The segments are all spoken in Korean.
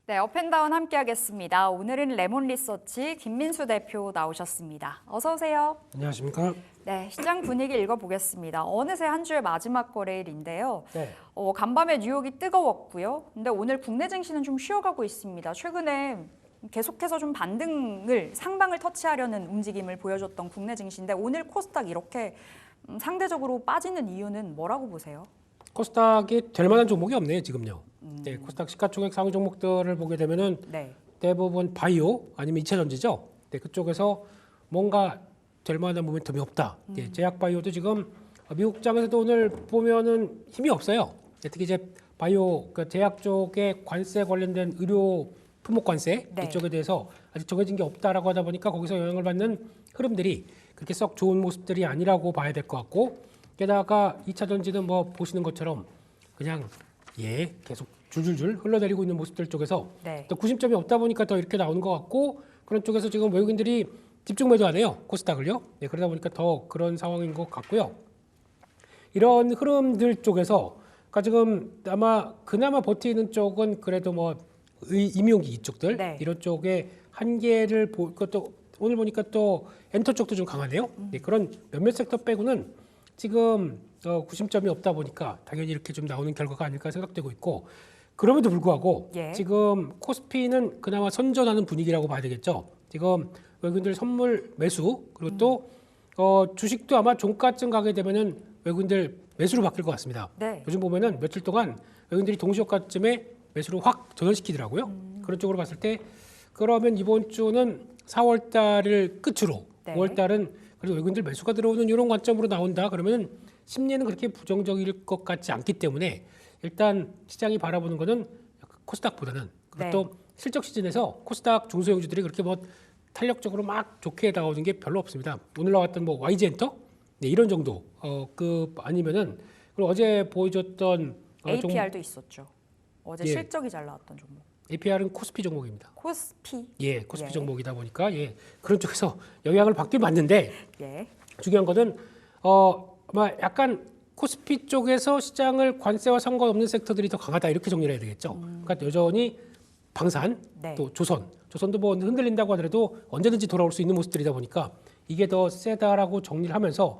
네, 업앤다운 함께 하겠습니다. 오늘은 레몬 리서치 김민수 대표 나오셨습니다. 어서 오세요. 안녕하십니까? 네, 시장 분위기 읽어보겠습니다. 어느새 한 주의 마지막 거래일인데요. 네. 간밤에 뉴욕이 뜨거웠고요. 근데 오늘 국내 증시는 좀 쉬어가고 있습니다. 최근에 계속해서 좀 상방을 터치하려는 움직임을 보여줬던 국내 증시인데 오늘 코스닥 이렇게 상대적으로 빠지는 이유는 뭐라고 보세요? 코스닥이 될 만한 종목이 없네요, 지금요. 네, 코스닥 시가총액 상위 종목들을 보게 되면은 네. 대부분 바이오 아니면 이차전지죠. 네, 그쪽에서 뭔가 될 만한 모멘텀이 없다. 네, 제약바이오도 지금 미국장에서도 오늘 보면은 힘이 없어요. 네, 특히 이제 바이오, 그러니까 제약 쪽에 관세 관련된 의료 품목 관세 네. 이쪽에 대해서 아직 정해진 게 없다라고 하다 보니까 거기서 영향을 받는 흐름들이 그렇게 썩 좋은 모습들이 아니라고 봐야 될 것 같고, 게다가 2차 전지는 뭐 보시는 것처럼 그냥 계속 줄줄줄 흘러내리고 있는 모습들 쪽에서 네. 또 구심점이 없다 보니까 더 이렇게 나오는 것 같고, 그런 쪽에서 지금 외국인들이 집중 매도하네요, 코스닥을요. 네, 그러다 보니까 더 그런 상황인 것 같고요. 이런 흐름들 쪽에서 그러니까 지금 아마 그나마 버티는 쪽은 그래도 뭐 임용기 이쪽들 네. 이런 쪽에 한계를 그것도 오늘 보니까 또 엔터 쪽도 좀 강하네요. 네, 그런 몇몇 섹터 빼고는 지금 구심점이 없다 보니까 당연히 이렇게 좀 나오는 결과가 아닐까 생각되고 있고, 그럼에도 불구하고 예. 지금 코스피는 그나마 선전하는 분위기라고 봐야 되겠죠. 지금 외국인들 선물 매수 그리고 또 주식도 아마 종가쯤 가게 되면은 외국인들 매수로 바뀔 것 같습니다. 네. 요즘 보면은 며칠 동안 외국인들이 동시효과쯤에 매수로 확 전환시키더라고요. 그런 쪽으로 봤을 때 그러면 이번 주는 4월 달을 끝으로 네. 5월 달은 그래도 외국인들 매수가 들어오는 이런 관점으로 나온다. 그러면 심리는 그렇게 부정적일 것 같지 않기 때문에 일단 시장이 바라보는 거는 코스닥보다는 그것도 네. 실적 시즌에서 코스닥 중소형주들이 그렇게 뭐 탄력적으로 막 좋게 나오는 게 별로 없습니다. 오늘 나왔던 뭐 YG엔터 이런 정도 아니면은 그리고 어제 보여줬던 APR도 있었죠. 어제 예. 실적이 잘 나왔던 종목. APR은 코스피 종목입니다. 코스피. 코스피 예. 종목이다 보니까 그런 쪽에서 영향을 받긴 받는데 예. 중요한 거는 아마 약간 코스피 쪽에서 시장을 관세와 상관없는 섹터들이 더 강하다 이렇게 정리를 해야 되겠죠. 그러니까 여전히 방산, 네. 또 조선도 뭐 흔들린다고 하더라도 언제든지 돌아올 수 있는 모습들이다 보니까 이게 더 세다라고 정리를 하면서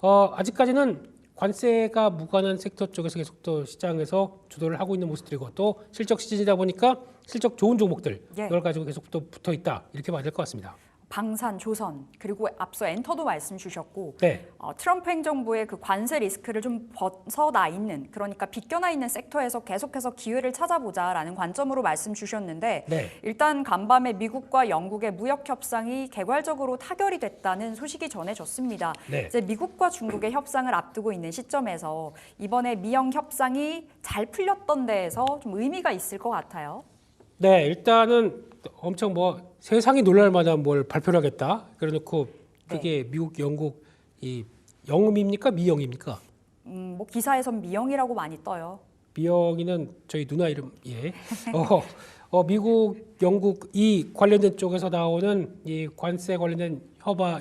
아직까지는 관세가 무관한 섹터 쪽에서 계속 또 시장에서 주도를 하고 있는 모습들이고 또 실적 시즌이다 보니까 실적 좋은 종목들 예. 이걸 가지고 계속 또 붙어 있다 이렇게 봐야 될 것 같습니다. 방산, 조선, 그리고 앞서 엔터도 말씀 주셨고 네. 트럼프 행정부의 그 관세 리스크를 좀 벗어나 있는, 그러니까 비껴나 있는 섹터에서 계속해서 기회를 찾아보자라는 관점으로 말씀 주셨는데 네. 일단 간밤에 미국과 영국의 무역 협상이 개괄적으로 타결이 됐다는 소식이 전해졌습니다. 네. 이제 미국과 중국의 협상을 앞두고 있는 시점에서 이번에 미영 협상이 잘 풀렸던 데에서 좀 의미가 있을 것 같아요. 네, 일단은 엄청 뭐 세상이 놀랄 만한 뭘 발표를 하겠다. 그래놓고 그게 미국, 영국 이 영음입니까, 미영입니까? 뭐 기사에선 미영이라고 많이 떠요. 미영이는 저희 누나 이름. 미국, 영국 이 관련된 쪽에서 나오는 이 관세 관련된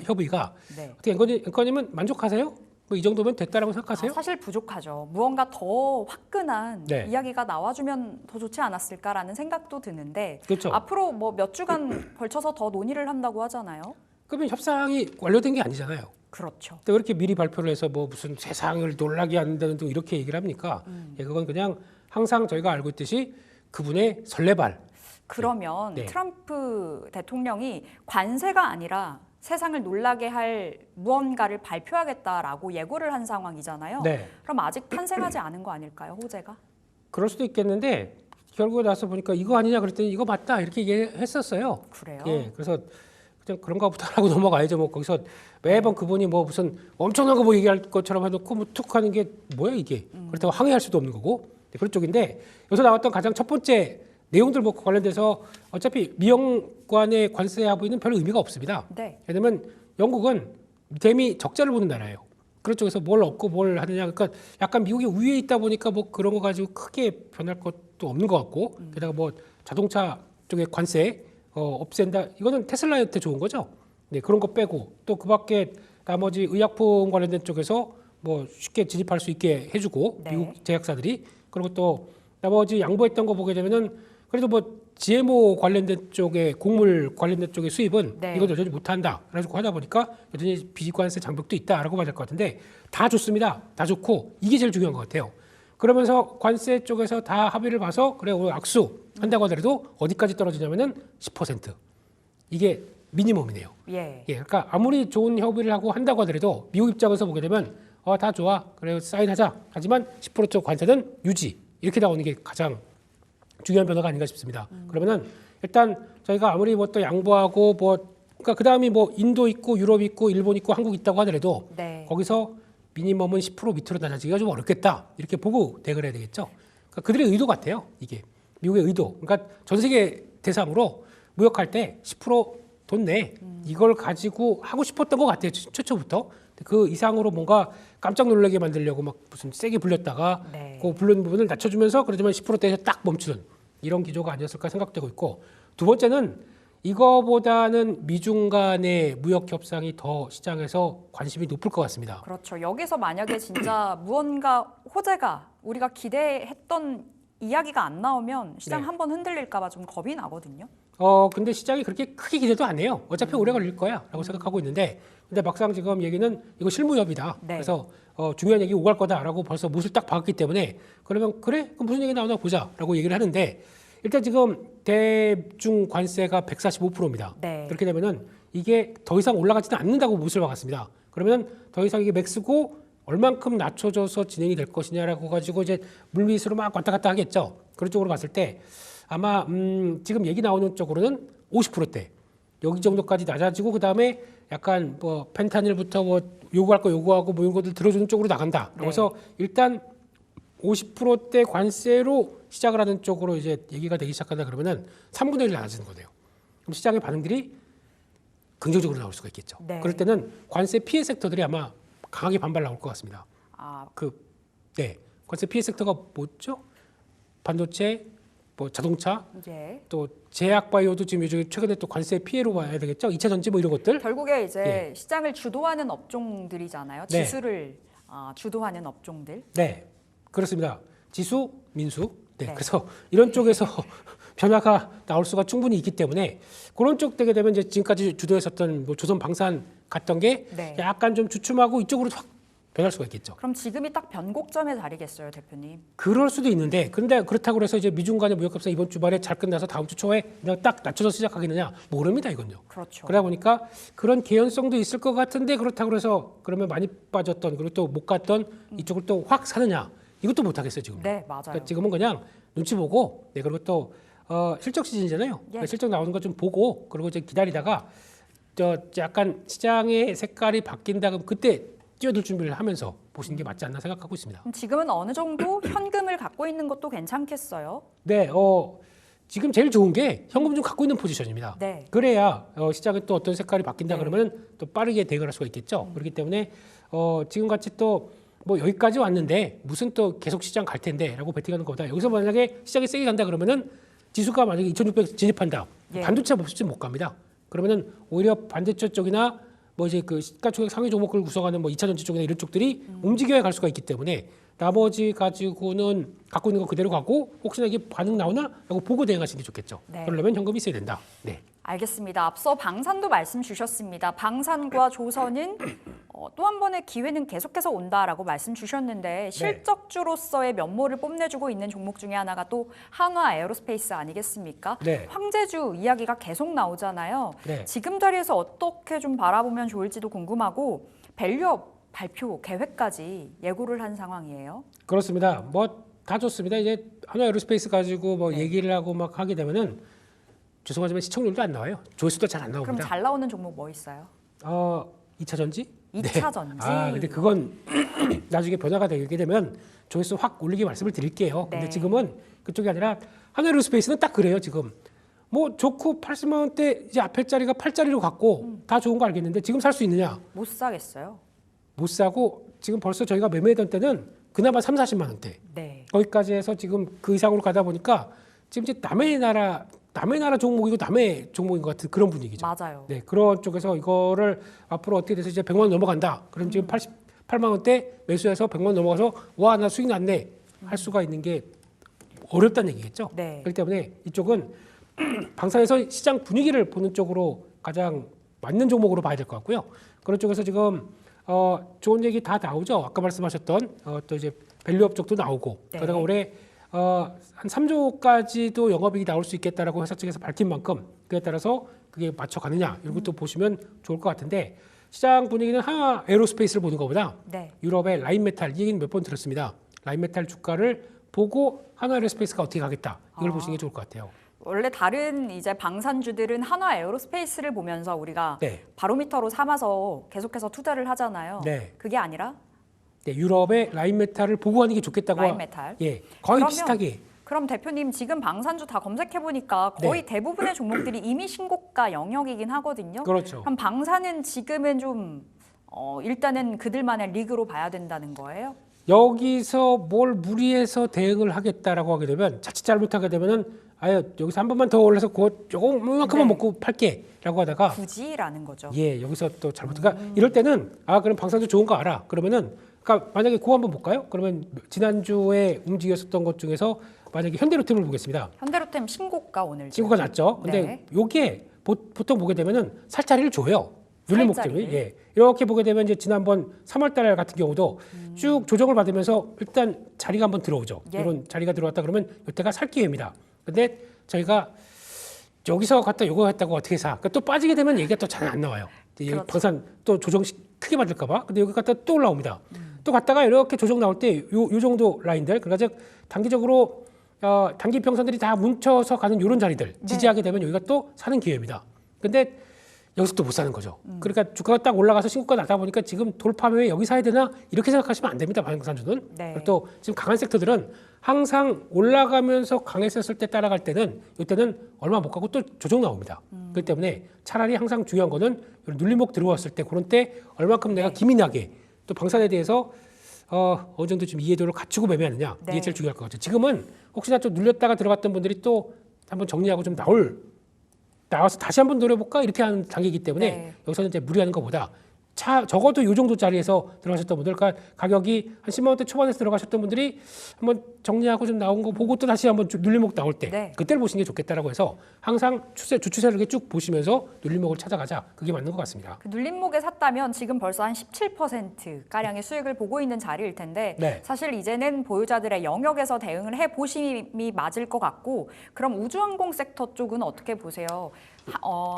협의가 네. 어떻게 앵커님은 만족하세요? 뭐 이 정도면 됐다라고 생각하세요? 사실 부족하죠. 무언가 더 화끈한 네. 이야기가 나와주면 더 좋지 않았을까라는 생각도 드는데 그렇죠. 앞으로 뭐 몇 주간 걸쳐서 더 논의를 한다고 하잖아요. 그러면 협상이 완료된 게 아니잖아요. 그렇죠. 또 이렇게 미리 발표를 해서 뭐 무슨 세상을 놀라게 한다는 등 이렇게 얘기를 합니까? 그건 그냥 항상 저희가 알고 있듯이 그분의 설레발. 그러면 네. 트럼프 대통령이 관세가 아니라 세상을 놀라게 할 무언가를 발표하겠다라고 예고를 한 상황이잖아요. 네. 그럼 아직 탄생하지 않은 거 아닐까요, 호재가? 그럴 수도 있겠는데 결국에 나서 보니까 이거 아니냐 그랬더니 이거 맞다 이렇게 얘기했었어요. 그래요? 그래서 그냥 그런가 보다라고 넘어가야죠. 뭐 거기서 매번 그분이 뭐 무슨 엄청난 거 뭐 얘기할 것처럼 해놓고 뭐 툭 하는 게 뭐야 이게. 그렇다고 항의할 수도 없는 거고. 그런 쪽인데 여기서 나왔던 가장 첫 번째 내용들 뭐 관련돼서 어차피 미영관의 관세 합의는 별 의미가 없습니다. 네. 왜냐하면 영국은 대미 적자를 보는 나라예요. 그런 쪽에서 뭘 얻고 뭘 하느냐. 그러니까 약간 미국이 우위에 있다 보니까 뭐 그런 거 가지고 크게 변할 것도 없는 것 같고 게다가 뭐 자동차 쪽에 관세 없앤다. 이거는 테슬라한테 좋은 거죠. 네, 그런 거 빼고 또 그밖에 나머지 의약품 관련된 쪽에서 뭐 쉽게 진입할 수 있게 해주고 네. 미국 제약사들이 그리고 또 나머지 양보했던 거 보게 되면은 그래도 뭐 GMO 관련된 쪽에 곡물 관련된 쪽의 수입은 네. 이것도 여전히 못한다. 그래가지고 하다 보니까 여전히 비관세 장벽도 있다라고 봐야 될 것 같은데 다 좋습니다. 다 좋고 이게 제일 중요한 것 같아요. 그러면서 관세 쪽에서 다 합의를 봐서 그래 오늘 악수 한다고 하더라도 어디까지 떨어지냐면은 10%. 이게 미니멈이네요. 예. 예, 그러니까 아무리 좋은 협의를 하고 한다고 하더라도 미국 입장에서 보게 되면 다 좋아. 그래 사인하자. 하지만 10%쪽 관세는 유지. 이렇게 나오는 게 가장 중요한 변화가 아닌가 싶습니다. 그러면은 일단 저희가 아무리 뭐 또 양보하고 뭐 그러니까 그다음이 뭐 인도 있고 유럽 있고 일본 있고 한국 있다고 하더라도 네. 거기서 미니멈은 10% 밑으로 낮아지기가 좀 어렵겠다. 이렇게 보고 대응을 해야 되겠죠. 그러니까 그들의 의도 같아요. 이게 미국의 의도. 그러니까 전 세계 대상으로 무역할 때 10%돈 내. 이걸 가지고 하고 싶었던 것 같아요. 최초부터. 그 이상으로 뭔가 깜짝 놀라게 만들려고 막 무슨 세게 불렸다가 네. 그 불른 부분을 낮춰주면서 그러지만 10%대에서 딱 멈추는 이런 기조가 아니었을까 생각되고 있고 두 번째는 이거보다는 미중 간의 무역 협상이 더 시장에서 관심이 높을 것 같습니다. 그렇죠. 여기서 만약에 진짜 무언가 호재가 우리가 기대했던 이야기가 안 나오면 시장 네. 한번 흔들릴까 봐 좀 겁이 나거든요. 근데 시장이 그렇게 크게 기대도 안 해요. 어차피 오래 걸릴 거야라고 생각하고 있는데 근데 막상 지금 얘기는 이거 실무협이다. 네. 그래서 중요한 얘기 오갈 거다라고 벌써 못을 딱 박았기 때문에 그러면 그래? 그럼 무슨 얘기 나오나 보자라고 얘기를 하는데 일단 지금 대중 관세가 145%입니다. 네. 그렇게 되면은 이게 더 이상 올라가지는 않는다고 못을 박았습니다. 그러면 더 이상 이게 맥스고 얼만큼 낮춰져서 진행이 될 것이냐라고 가지고 이제 물밑으로 막 왔다 갔다 하겠죠. 그런 쪽으로 봤을 때 아마 지금 얘기 나오는 쪽으로는 50%대 여기 정도까지 낮아지고 그 다음에 약간 뭐 펜타닐부터 뭐 요구할 거 요구하고 뭐 이런 것들 들어주는 쪽으로 나간다. 네. 그래서 일단 50%대 관세로 시작을 하는 쪽으로 이제 얘기가 되기 시작한다 그러면은 3분의 1 낮아지는 거네요. 그럼 시장의 반응들이 긍정적으로 나올 수가 있겠죠. 네. 그럴 때는 관세 피해 섹터들이 아마 강하게 반발 나올 것 같습니다. 아, 네. 관세 피해 섹터가 뭐죠? 반도체, 뭐 자동차, 예. 또 제약 바이오도 지금 요즘 최근에 또 관세 피해로 봐야 되겠죠. 2차 전지 뭐 이런 것들. 결국에 이제 시장을 주도하는 업종들이잖아요. 네. 지수를 주도하는 업종들. 네. 그렇습니다. 지수, 민수. 네. 네. 그래서 이런 쪽에서 변화가 나올 수가 충분히 있기 때문에 그런 쪽 되게 되면 이제 지금까지 주도했었던 뭐 조선 방산 갔던 게 네. 약간 좀 주춤하고 이쪽으로 확 변할 수가 있겠죠. 그럼 지금이 딱 변곡점의 자리겠어요, 대표님. 그럴 수도 있는데 근데 그렇다고 해서 이제 미중 간의 무역 협상 이번 주말에 잘 끝나서 다음 주 초에 그냥 딱 낮춰서 시작하겠느냐 모릅니다 이건요. 그렇죠. 그러다 보니까 그런 개연성도 있을 것 같은데 그렇다고 해서 그러면 많이 빠졌던 그리고 또 못 갔던 이쪽을 또 확 사느냐 이것도 못 하겠어요 지금. 네, 맞아요. 그러니까 지금은 그냥 눈치 보고 그리고 또 실적 시즌이잖아요. 예. 그러니까 실적 나오는 거 좀 보고 그리고 이제 기다리다가 약간 시장의 색깔이 바뀐다 그럼 그때 뛰어들 준비를 하면서 보시는 게 맞지 않나 생각하고 있습니다. 그럼 지금은 어느 정도 현금을 갖고 있는 것도 괜찮겠어요? 네, 지금 제일 좋은 게 현금 좀 갖고 있는 포지션입니다. 네. 그래야 시장에 또 어떤 색깔이 바뀐다 네. 그러면 또 빠르게 대응할 수가 있겠죠. 그렇기 때문에 지금 같이 또 뭐 여기까지 왔는데 무슨 또 계속 시장 갈 텐데라고 베팅하는 것보다 여기서 만약에 시장이 세게 간다 그러면은 지수가 만약에 2,600 진입한다. 예. 반도체 없이 못 갑니다. 그러면은 오히려 반도체 쪽이나 뭐 이제 그 시가총액 상위 종목을 구성하는 뭐 2차 전지 쪽이나 이런 쪽들이 움직여야 갈 수가 있기 때문에 나머지 가지고는 갖고 있는 거 그대로 가고 혹시나 이게 반응 나오나라고 보고 대응하시는 게 좋겠죠. 네. 그러려면 현금이 있어야 된다. 네. 알겠습니다. 앞서 방산도 말씀 주셨습니다. 방산과 조선은 또 한 번의 기회는 계속해서 온다라고 말씀 주셨는데 실적주로서의 면모를 뽐내주고 있는 종목 중에 하나가 또 한화 에어로스페이스 아니겠습니까? 네. 황제주 이야기가 계속 나오잖아요. 네. 지금 자리에서 어떻게 좀 바라보면 좋을지도 궁금하고 밸류업 발표 계획까지 예고를 한 상황이에요. 그렇습니다. 뭐 다 좋습니다. 이제 한화 에어로스페이스 가지고 뭐 네. 얘기를 하고 막 하게 되면은 죄송하지만 시청률도 안 나와요. 조회수도 잘 안 그럼 나옵니다. 잘 나오는 종목 뭐 있어요? 2차 전지? 2차 전지. 근데 그건 나중에 변화가 되게 되면 조회수 확 올리게 말씀을 드릴게요. 근데 네. 지금은 그쪽이 아니라 한화 에어로스페이스는 딱 그래요. 지금 뭐 좋고 80만 원대 이제 앞에 자리가 8자리로 갔고 다 좋은 거 알겠는데 지금 살 수 있느냐? 못 사겠어요. 못 사고 지금 벌써 저희가 매매했던 때는 그나마 3, 40만 원대. 네. 거기까지 해서 지금 그 이상으로 가다 보니까 지금 이제 남의 나라 종목이고 남의 종목인 것 같은 그런 분위기죠. 맞아요. 네, 그런 쪽에서 이거를 앞으로 어떻게 돼서 이제 100만 원 넘어간다. 그럼 지금 88만 원대 매수해서 100만 원 넘어가서 와, 나 수익 났네. 할 수가 있는 게 어렵다는 얘기겠죠. 네. 그렇기 때문에 이쪽은 방산에서 시장 분위기를 보는 쪽으로 가장 맞는 종목으로 봐야 될 것 같고요. 그런 쪽에서 지금 좋은 얘기 다 나오죠. 아까 말씀하셨던 또 이제 밸류업 쪽도 나오고 네. 그러다가 올해 한 3조까지도 영업이익이 나올 수 있겠다라고 회사 측에서 밝힌 만큼 그에 따라서 그게 맞춰가느냐 이런 것도 보시면 좋을 것 같은데 시장 분위기는 하나 에어로스페이스를 보는 것보다 네. 유럽의 라인메탈 이 얘기는 몇 번 들었습니다. 라인메탈 주가를 보고 한화 에어로스페이스가 어떻게 가겠다 이걸 보시는 게 좋을 것 같아요. 원래 다른 이제 방산주들은 한화 에어로스페이스를 보면서 우리가 네. 바로미터로 삼아서 계속해서 투자를 하잖아요. 네. 그게 아니라 네, 유럽의 라인메탈을 보고 하는 게 좋겠다고. 라인메탈. 예, 거의 그러면 비슷하게. 그럼 대표님 지금 방산주 다 검색해 보니까 거의 네. 대부분의 종목들이 이미 신고가 영역이긴 하거든요. 그렇죠. 그럼 방산은 지금은 좀 일단은 그들만의 리그로 봐야 된다는 거예요? 여기서 뭘 무리해서 대응을 하겠다라고 하게 되면 자칫 잘못하게 되면은 아예 여기서 한 번만 더 올라서 그거 조금만큼만 네. 먹고 팔게라고 하다가 굳이라는 거죠. 예 여기서 또 잘못. 그러니까 이럴 때는 그럼 방산주 좋은 거 알아. 그러면은 그러니까 만약에 그거 한번 볼까요? 그러면 지난주에 움직였었던 것 중에서 만약에 현대로템을 보겠습니다. 현대로템 신고가 오늘 친구가 났죠. 근데 네. 요게 보통 보게 되면은 살짜리를 줘요. 눌림목 때문에. 살짜리를? 예. 이렇게 보게 되면 이제 지난번 3월 달 같은 경우도 쭉 조정을 받으면서 일단 자리가 한번 들어오죠. 예. 이런 자리가 들어왔다 그러면 이때가 살 기회입니다. 근데 저희가 여기서 갔다 요거 했다고 어떻게 사? 그러니까 또 빠지게 되면 얘기가 또 잘 안 나와요. 이제 그렇죠. 방산 또 조정 크게 받을까 봐. 근데 여기 갔다 또 올라옵니다. 또 갔다가 이렇게 조정 나올 때 요 정도 라인들 그러니까 즉 단기적으로 단기 평선들이 다 뭉쳐서 가는 이런 자리들 지지하게 되면 여기가 또 사는 기회입니다. 근데 여기서 또 못 사는 거죠. 그러니까 주가가 딱 올라가서 신고가 나다 보니까 지금 돌파 후에 여기 사야 되나 이렇게 생각하시면 안 됩니다. 방산주는. 네. 그리고 또 지금 강한 섹터들은 항상 올라가면서 강했었을 때 따라갈 때는 이때는 얼마 못 가고 또 조정 나옵니다. 그렇기 때문에 차라리 항상 중요한 거는 이런 눌림목 들어왔을 때 그런 때 얼마큼 내가 기민하게 또 방산에 대해서 어느 정도 좀 이해도를 갖추고 매매하느냐 네. 이게 제일 중요할 것 같아요. 지금은 혹시나 좀 눌렸다가 들어갔던 분들이 또 한번 정리하고 좀 나와서 다시 한번 노려볼까 이렇게 하는 단계이기 때문에 네. 여기서는 이제 무리하는 것보다 적어도 이 정도 자리에서 들어가셨던 분들, 그러니까 가격이 한 10만 원대 초반에서 들어가셨던 분들이 한번 정리하고 좀 나온 거 보고 또 다시 한번 눌림목 나올 때 네. 그때를 보시는 게 좋겠다라고 해서 항상 주추세를 이렇게 쭉 보시면서 눌림목을 찾아가자 그게 맞는 것 같습니다. 그 눌림목에 샀다면 지금 벌써 한 17% 가량의 수익을 보고 있는 자리일 텐데 네. 사실 이제는 보유자들의 영역에서 대응을 해 보심이 맞을 것 같고 그럼 우주항공 섹터 쪽은 어떻게 보세요?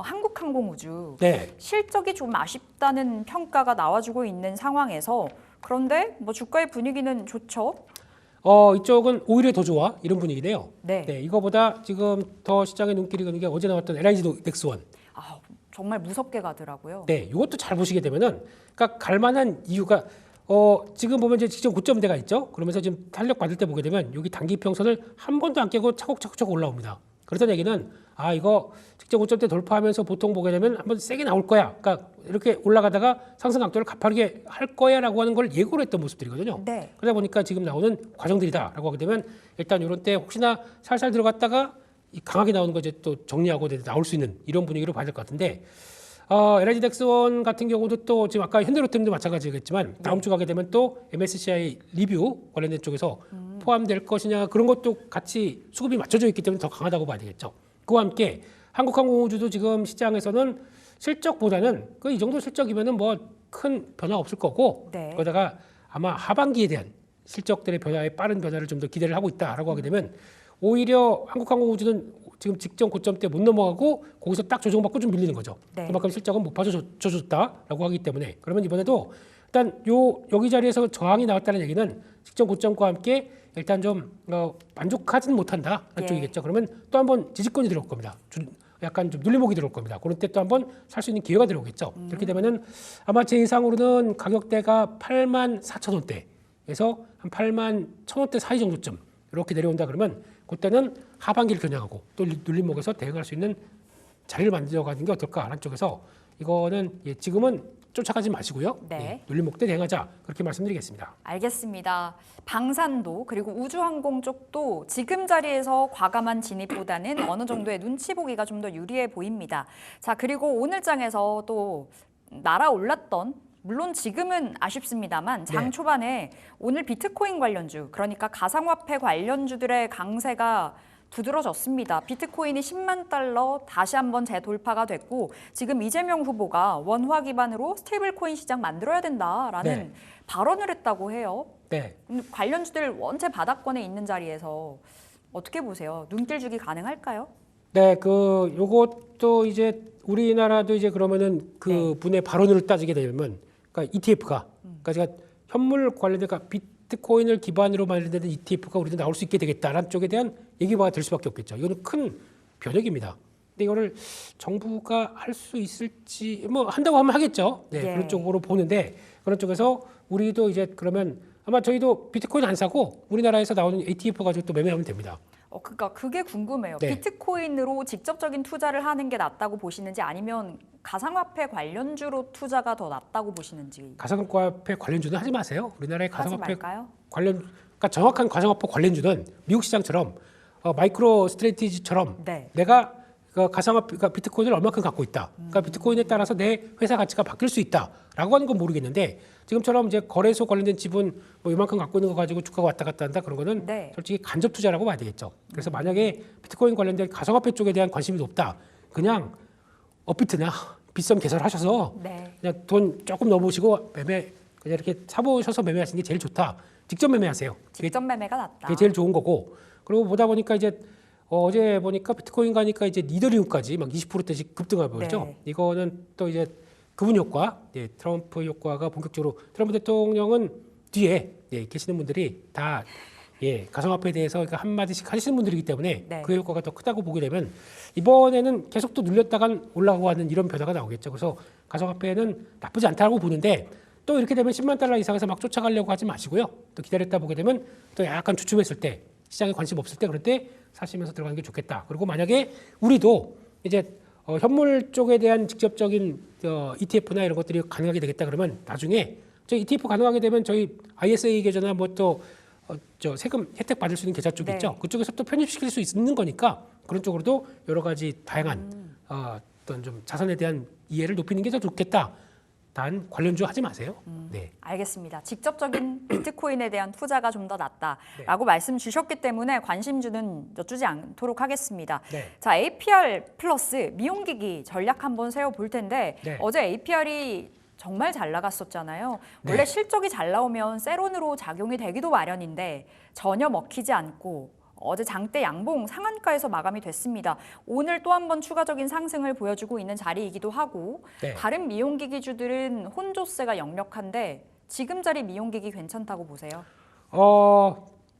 한국항공우주 네. 실적이 좀 아쉽다는 평가가 나와주고 있는 상황에서 그런데 뭐 주가의 분위기는 좋죠. 이쪽은 오히려 더 좋아 이런 분위기네요. 네. 이거보다 지금 더 시장의 눈길이 가는 게 어제 나왔던 LIG 넥스원. 정말 무섭게 가더라고요. 네, 이것도 잘 보시게 되면은, 그러니까 갈만한 이유가 지금 보면 이제 직전 고점대가 있죠. 그러면서 지금 탄력 받을 때 보게 되면 여기 단기 평선을 한 번도 안 깨고 차곡차곡 올라옵니다. 그렇다는 얘기는 이거 직전 고점대 돌파하면서 보통 보게 되면 한번 세게 나올 거야. 그러니까 이렇게 올라가다가 상승 각도를 가파르게 할 거야라고 하는 걸 예고를 했던 모습들이거든요. 네. 그러다 보니까 지금 나오는 과정들이다라고 하게 되면 일단 이런 때 혹시나 살살 들어갔다가 강하게 나오는 거 이제 또 정리하고 나올 수 있는 이런 분위기로 봐야 될 것 같은데 LIG 넥스원 같은 경우도 또 지금 아까 현대로템도 마찬가지겠지만 다음 주 가게 되면 또 MSCI 리뷰 관련된 쪽에서 포함될 것이냐 그런 것도 같이 수급이 맞춰져 있기 때문에 더 강하다고 봐야 되겠죠. 그와 함께 한국항공우주도 지금 시장에서는 실적보다는 이 정도 실적이면은 뭐 큰 변화 없을 거고 네. 거기다가 아마 하반기에 대한 실적들의 빠른 변화를 좀 더 기대를 하고 있다라고 하게 되면 오히려 한국항공우주는 지금 직전 고점 때 못 넘어가고 거기서 딱 조정받고 좀 밀리는 거죠. 네. 그만큼 실적은 못 봐줘줬다라고 하기 때문에 그러면 이번에도 일단 여기 자리에서 저항이 나왔다는 얘기는 직전 고점과 함께 일단 좀 만족하지는 못한다 예. 쪽이겠죠. 그러면 또 한번 지지권이 들어올 겁니다. 약간 좀 눌림목이 들어올 겁니다. 그런 때 또 한번 살 수 있는 기회가 들어오겠죠. 이렇게 되면은 아마 제 예상으로는 가격대가 84,000원대에서 한 81,000원대 사이 정도쯤 이렇게 내려온다 그러면 그때는 하반기를 겨냥하고 또 눌림목에서 대응할 수 있는 자리를 만들어가는 게 어떨까 하는 쪽에서 이거는 지금은 쫓아가지 마시고요. 네. 눌림목 때 대응하자 그렇게 말씀드리겠습니다. 알겠습니다. 방산도 그리고 우주항공 쪽도 지금 자리에서 과감한 진입보다는 어느 정도의 눈치 보기가 좀 더 유리해 보입니다. 자, 그리고 오늘 장에서 또 날아올랐던 물론 지금은 아쉽습니다만 장 네. 초반에 오늘 비트코인 관련주 그러니까 가상화폐 관련주들의 강세가 두드러졌습니다. 비트코인이 10만 달러 다시 한번 재돌파가 됐고 지금 이재명 후보가 원화 기반으로 스테이블 코인 시장 만들어야 된다라는 네. 발언을 했다고 해요. 네. 관련주들 원체 바닥권에 있는 자리에서 어떻게 보세요? 눈길 주기 가능할까요? 네, 요것도 이제 우리나라도 이제 그러면은 그 분의 발언을 따지게 되면, 그러니까 ETF가, 그러니까 제가 현물 관련된, 그러니까 비트코인을 기반으로 마련된 ETF가 우리도 나올 수 있게 되겠다라는 쪽에 대한 얘기가 될 수밖에 없겠죠. 이거는 큰 변혁입니다. 근데 이거를 정부가 할 수 있을지 뭐 한다고 하면 하겠죠. 네, 예. 그런 쪽으로 보는데 그런 쪽에서 우리도 이제 그러면 아마 저희도 비트코인 안 사고 우리나라에서 나오는 ETF 가지고 또 매매하면 됩니다. 그러니까 그게 궁금해요. 네. 비트코인으로 직접적인 투자를 하는 게 낫다고 보시는지 아니면 가상화폐 관련주로 투자가 더 낫다고 보시는지. 가상화폐 관련주는 하지 마세요. 우리나라의 하지 가상화폐 말까요? 그러니까 정확한 가상화폐 관련주는 미국 시장처럼 마이크로 스트레티지처럼 네. 내가 그 가상화폐, 그러니까 비트코인을 얼마큼 갖고 있다. 그러니까 비트코인에 따라서 내 회사 가치가 바뀔 수 있다라고 하는 건 모르겠는데 지금처럼 이제 거래소 관련된 지분 뭐 이만큼 갖고 있는 거 가지고 주가가 왔다 갔다 한다 그런 거는 네. 솔직히 간접 투자라고 봐야 되겠죠. 그래서 만약에 비트코인 관련된 가상화폐 쪽에 대한 관심이 높다. 그냥 업비트나 빗썸 개설하셔서 네. 그냥 돈 조금 넣어보시고 매매 그냥 이렇게 사보셔서 매매하시는 게 제일 좋다. 직접 매매하세요. 직접 매매가 낫다. 그게 제일 좋은 거고. 그리고 보다 보니까 이제 어제 보니까 비트코인 가니까 이제 이더리움까지 막 20%대씩 급등하고 있죠. 네. 이거는 또 이제 그분 효과, 트럼프 효과가 본격적으로 트럼프 대통령은 뒤에 계시는 분들이 다 가상화폐에 대해서 그러니까 한 마디씩 하시는 분들이기 때문에 네. 그 효과가 더 크다고 보게 되면 이번에는 계속 또 눌렸다간 올라가고 하는 이런 변화가 나오겠죠. 그래서 가상화폐는 나쁘지 않다고 보는데 또 이렇게 되면 10만 달러 이상에서 막 쫓아가려고 하지 마시고요. 또 기다렸다 보게 되면 또 약간 주춤했을 때 시장에 관심 없을 때 그럴 때 사시면서 들어가는 게 좋겠다. 그리고 만약에 우리도 이제 현물 쪽에 대한 직접적인 ETF나 이런 것들이 가능하게 되겠다 그러면 나중에 저희 ETF 가능하게 되면 저희 ISA 계좌나 뭐 또 세금 혜택 받을 수 있는 계좌 쪽 네. 있죠. 그쪽에서 또 편입시킬 수 있는 거니까 그런 쪽으로도 여러 가지 다양한 어떤 좀 자산에 대한 이해를 높이는 게 더 좋겠다. 단 관련주 하지 마세요. 네. 알겠습니다. 직접적인 비트코인에 대한 투자가 좀 더 네. 낫다라고 말씀 주셨기 때문에 관심주는 여쭈지 않도록 하겠습니다. 네. 자, APR 플러스 미용기기 전략 한번 세워볼 텐데 네. 어제 APR이 정말 잘 나갔었잖아요. 네. 원래 실적이 잘 나오면 세론으로 작용이 되기도 마련인데 전혀 먹히지 않고 어제 장대 양봉 상한가에서 마감이 됐습니다. 오늘 또 한 번 추가적인 상승을 보여주고 있는 자리이기도 하고 네. 다른 미용기기주들은 혼조세가 역력한데 지금 자리 미용기기 괜찮다고 보세요?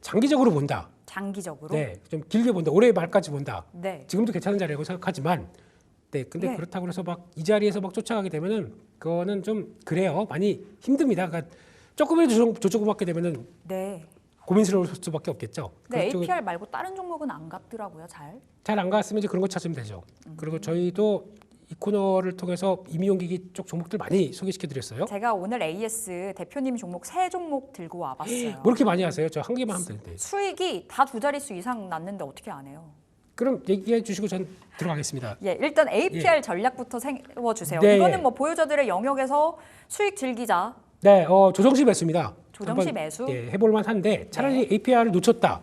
장기적으로 본다. 장기적으로? 네, 좀 길게 본다. 올해 말까지 본다. 네. 지금도 괜찮은 자리라고 생각하지만, 근데 네. 그렇다고 해서 막 이 자리에서 막 쫓아가게 되면은 그거는 좀 그래요. 많이 힘듭니다. 그러니까 조금이라도 조정받게 되면은 네. 고민스러울 수밖에 없겠죠. 네, APR 말고 다른 종목은 안 갔더라고요, 잘. 잘안 갔으면 이제 그런 거 찾으면 되죠. 그리고 저희도 이 코너를 통해서 임의용기기 쪽 종목들 많이 소개시켜 드렸어요. 제가 오늘 AS 대표님 종목 세 종목 들고 와봤어요. 뭐 이렇게 많이 하세요? 저 한 개만 하면 되는데. 수익이 다 두 자릿수 이상 났는데 어떻게 안 해요? 그럼 얘기해 주시고 전 들어가겠습니다. 예, 일단 APR 전략부터 세워주세요. 네, 이거는 예. 뭐 보유자들의 영역에서 수익 즐기자. 네, 조정시 매수입니다. 조정시 한번, 매수? 해볼만 한데 차라리 APR을 놓쳤다.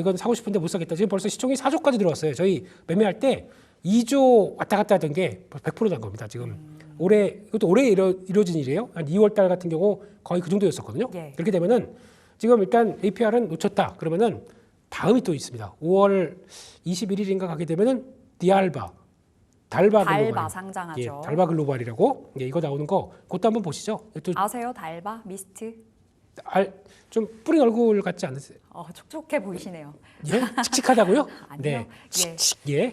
이건 사고 싶은데 못 사겠다. 지금 벌써 시총이 4조까지 들어왔어요. 저희 매매할 때 2조 왔다 갔다 하던 게 100%난 겁니다. 지금 이것도 올해 이루어진 일이에요. 한 2월 달 같은 경우 거의 그 정도였었거든요. 예. 그렇게 되면은 지금 일단 APR은 놓쳤다. 그러면은 다음이 또 있습니다. 5월 21일인가 가게 되면은 달바 글로벌. 상장하죠. 달바 글로벌이라고 이거 나오는 거 그것도 한번 보시죠. 또 아세요, 달바 미스트? 좀 뿌린 얼굴 같지 않으세요? 촉촉해 보이시네요. 예? 칙칙하다고요? 아니요. 네.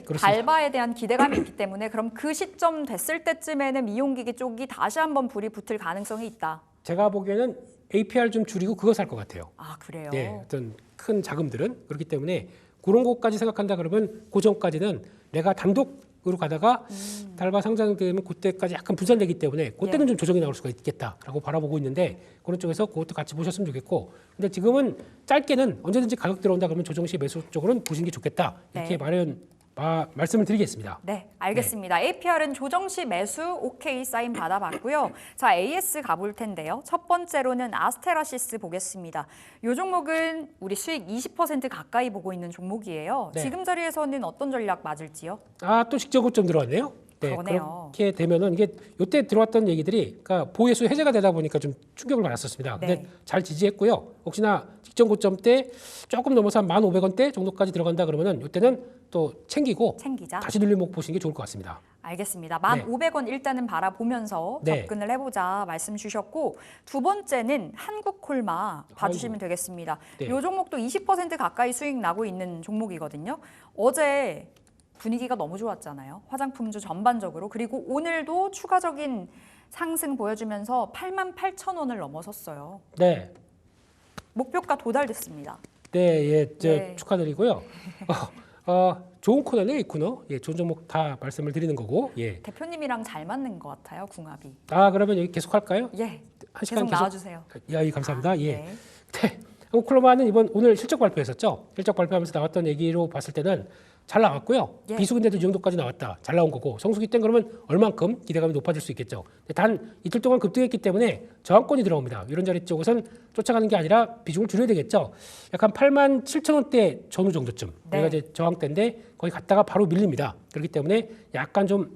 그렇습니다. 달바에 대한 기대감이 있기 때문에 그럼 그 시점 됐을 때쯤에는 미용기기 쪽이 다시 한번 불이 붙을 가능성이 있다. 제가 보기에는 APR 좀 줄이고 그거 살 것 같아요. 아, 그래요? 네, 어떤 큰 자금들은 그렇기 때문에 그런 것까지 생각한다 그러면 그 전까지는 내가 단독으로 가다가 달바 상장되면 그때까지 약간 분산되기 때문에 그때는 예. 좀 조정이 나올 수가 있겠다라고 바라보고 있는데 그런 쪽에서 그것도 같이 보셨으면 좋겠고 근데 지금은 짧게는 언제든지 가격 들어온다 그러면 조정 시 매수 쪽으로는 보시는 게 좋겠다 이렇게 네. 말씀을 드리겠습니다. 네, 알겠습니다. APR은 조정 시 매수 오케이 사인 받아봤고요. 자, AS 가볼 텐데요. 첫 번째로는 아스테라시스 보겠습니다. 이 종목은 우리 수익 20% 가까이 보고 있는 종목이에요. 네. 지금 자리에서는 어떤 전략 맞을지요? 또 직전 고점 들어왔네요. 네, 그러네요. 그렇게 되면은 이게 이때 들어왔던 얘기들이 그러니까 보유수 해제가 되다 보니까 좀 충격을 받았었습니다. 근데 네. 잘 지지했고요. 혹시나 직전 고점 때 조금 넘어서 한 1,500원대 정도까지 들어간다 그러면은 이때는 또 챙기고 챙기자. 다시 눌림목 보시는 게 좋을 것 같습니다. 알겠습니다. 1,500원 일단은 바라보면서 네. 접근을 해보자 말씀 주셨고 두 번째는 한국콜마 봐주시면 되겠습니다. 네. 이 종목도 20% 가까이 수익 나고 있는 종목이거든요. 어제 분위기가 너무 좋았잖아요. 화장품주 전반적으로. 그리고 오늘도 추가적인 상승 보여주면서 88,000원을 넘어섰어요. 네. 목표가 도달됐습니다. 네, 예, 네. 축하드리고요. 좋은 코너네요, 이 코너. 예, 좋은 종목 다 말씀을 드리는 거고. 예. 대표님이랑 잘 맞는 것 같아요, 궁합이. 그러면 여기 계속 할까요? 예, 한 시간 계속 나와주세요. 예, 감사합니다. 예. 네. 네. 한국콜로마는 오늘 실적 발표했었죠. 실적 발표하면서 나왔던 얘기로 봤을 때는 잘 나왔고요. 예. 비수기인데도 이 정도까지 나왔다. 잘 나온 거고 성수기 땐 그러면 얼만큼 기대감이 높아질 수 있겠죠. 단 이틀 동안 급등했기 때문에 저항권이 들어옵니다. 이런 자리 쪽에서는 쫓아가는 게 아니라 비중을 줄여야 되겠죠. 약간 87,000원대 전후 정도쯤. 네. 여기가 이제 저항대인데 거기 갔다가 바로 밀립니다. 그렇기 때문에 약간 좀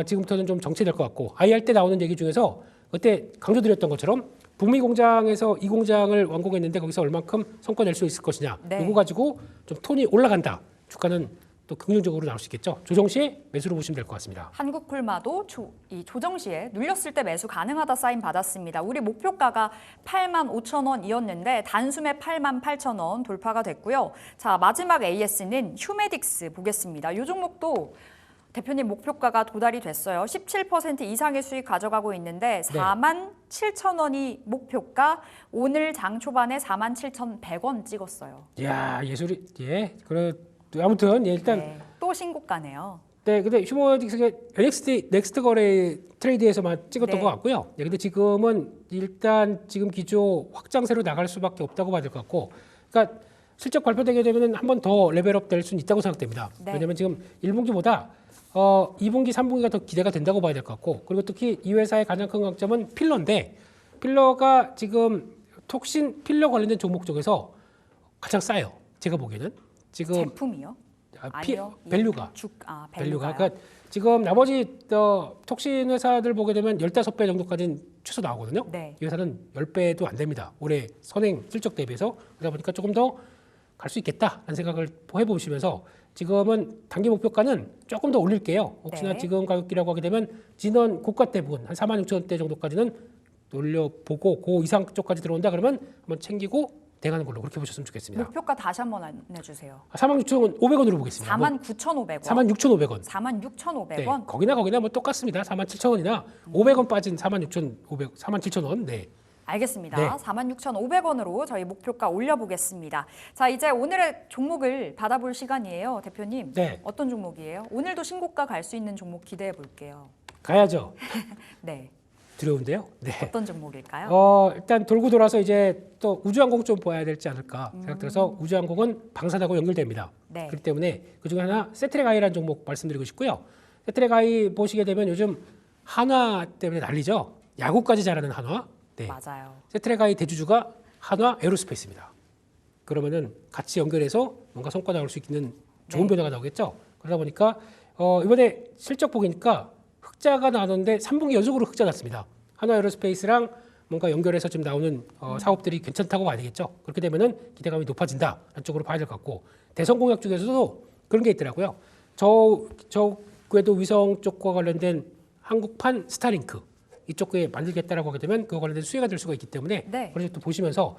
지금부터는 좀 정체될 것 같고 IR 때 나오는 얘기 중에서 그때 강조드렸던 것처럼 북미 공장에서 이 공장을 완공했는데 거기서 얼만큼 성과 낼 수 있을 것이냐. 네. 이거 가지고 좀 톤이 올라간다. 주가는 또 긍정적으로 나올 수 있겠죠. 조정 시에 매수로 보시면 될 것 같습니다. 한국콜마도 이 조정 시에 눌렸을 때 매수 가능하다 사인 받았습니다. 우리 목표가가 85,000원이었는데 단숨에 88,000원 돌파가 됐고요. 자, 마지막 AS는 휴메딕스 보겠습니다. 이 종목도 대표님 목표가가 도달이 됐어요. 17% 이상의 수익 가져가고 있는데 47,000원이 목표가. 오늘 장 초반에 47,100원 찍었어요. 이야, 예술이. 예. 그래 아무튼 일단 네, 또 신고가네요. 네, 근데 휴머딕스가 넥스트 거래 트레이드에서만 찍었던 네. 것 같고요. 네, 근데 지금은 일단 지금 기조 확장세로 나갈 수밖에 없다고 봐야 될 것 같고, 그러니까 실적 발표되게 되면 한 번 더 레벨업 될 수는 있다고 생각됩니다. 네. 왜냐하면 지금 1분기보다 2분기, 3분기가 더 기대가 된다고 봐야 될 것 같고, 그리고 특히 이 회사의 가장 큰 강점은 필러인데, 필러가 지금 톡신 필러 관련된 종목 쪽에서 가장 싸요. 제가 보기에는 지금 제품이요? 아니요. 밸류가. 밸류가. 그러니까 지금 나머지 톡신 회사들 보게 되면 15배 정도까지는 최소 나오거든요. 네. 이 회사는 10배도 안 됩니다. 올해 선행 실적 대비해서. 그러다 보니까 조금 더 갈 수 있겠다라는 생각을 해보시면서 지금은 단기 목표가는 조금 더 올릴게요. 혹시나 네. 지금 가격이라고 하게 되면 지난 고가 때 부분 한 46,000원대 정도까지는 올려보고 그 이상 쪽까지 들어온다 그러면 한번 챙기고 대응하는 걸로 그렇게 보셨으면 좋겠습니다. 목표가 다시 한번 안내주세요. 46,500원으로 보겠습니다. 49,500원. 46,500원. 46,500원. 네, 거기나 뭐 똑같습니다. 47,000원이나 500원 빠진 47,000원. 네. 알겠습니다. 네. 46,500원으로 저희 목표가 올려보겠습니다. 자, 이제 오늘의 종목을 받아볼 시간이에요. 대표님. 네. 어떤 종목이에요? 오늘도 신고가 갈 수 있는 종목 기대해 볼게요. 가야죠. 네. 두려운데요. 네. 어떤 종목일까요? 일단 돌고 돌아서 이제 또 우주항공 좀 봐야 될지 않을까 생각들어서 우주항공은 방산하고 연결됩니다. 네. 그렇기 때문에 그중에 하나 세트랙아이라는 종목 말씀드리고 싶고요. 세트랙아이 보시게 되면 요즘 한화 때문에 난리죠. 야구까지 잘하는 한화. 네. 맞아요. 세트랙아이 대주주가 한화 에어로스페이스입니다. 그러면은 같이 연결해서 뭔가 성과 나올 수 있는 좋은 네. 변화가 나오겠죠. 그러다 보니까 이번에 실적 보니까 흑자가 나왔는데 3분기 연속으로 흑자 났습니다. 한화 에어로스페이스랑 뭔가 연결해서 지금 나오는 사업들이 괜찮다고 봐야 되겠죠. 그렇게 되면은 기대감이 높아진다. 한쪽으로 봐야 될 것 같고 대선 공약 중에서도 그런 게 있더라고요. 저 궤도 위성 쪽과 관련된 한국판 스타링크 이쪽에 만들겠다라고 하게 되면 그와 관련된 수혜가 될 수가 있기 때문에 네. 그런 것도 보시면서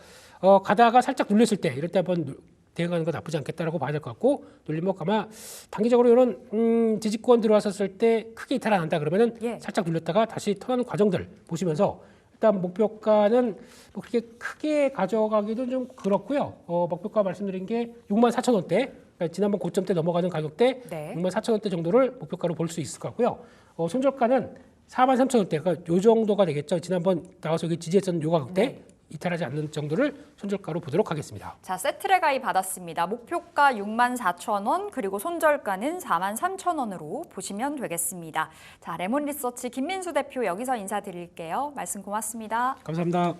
가다가 살짝 눌렸을 때 이럴 때 한번 대응하는 건 나쁘지 않겠다라고 봐야 될 것 같고 눌리면 아마 단기적으로 이런 지지권 들어왔었을 때 크게 이탈 안 한다 그러면은 예. 살짝 눌렸다가 다시 턴하는 과정들 보시면서 일단 목표가는 뭐 그렇게 크게 가져가기도 좀 그렇고요. 목표가 말씀드린 게 64,000원대 그러니까 지난번 고점대 넘어가는 가격대 네. 64,000원대 정도를 목표가로 볼 수 있을 것 같고요. 손절가는 43,000원대 그러니까 요 정도가 되겠죠. 지난번 나와서 여기 지지했던 요 가격대 네. 이탈하지 않는 정도를 손절가로 보도록 하겠습니다. 자, 세트를 가입받았습니다. 목표가 64,000원 그리고 손절가는 43,000원으로 보시면 되겠습니다. 자, 레몬리서치 김민수 대표 여기서 인사드릴게요. 말씀 고맙습니다. 감사합니다.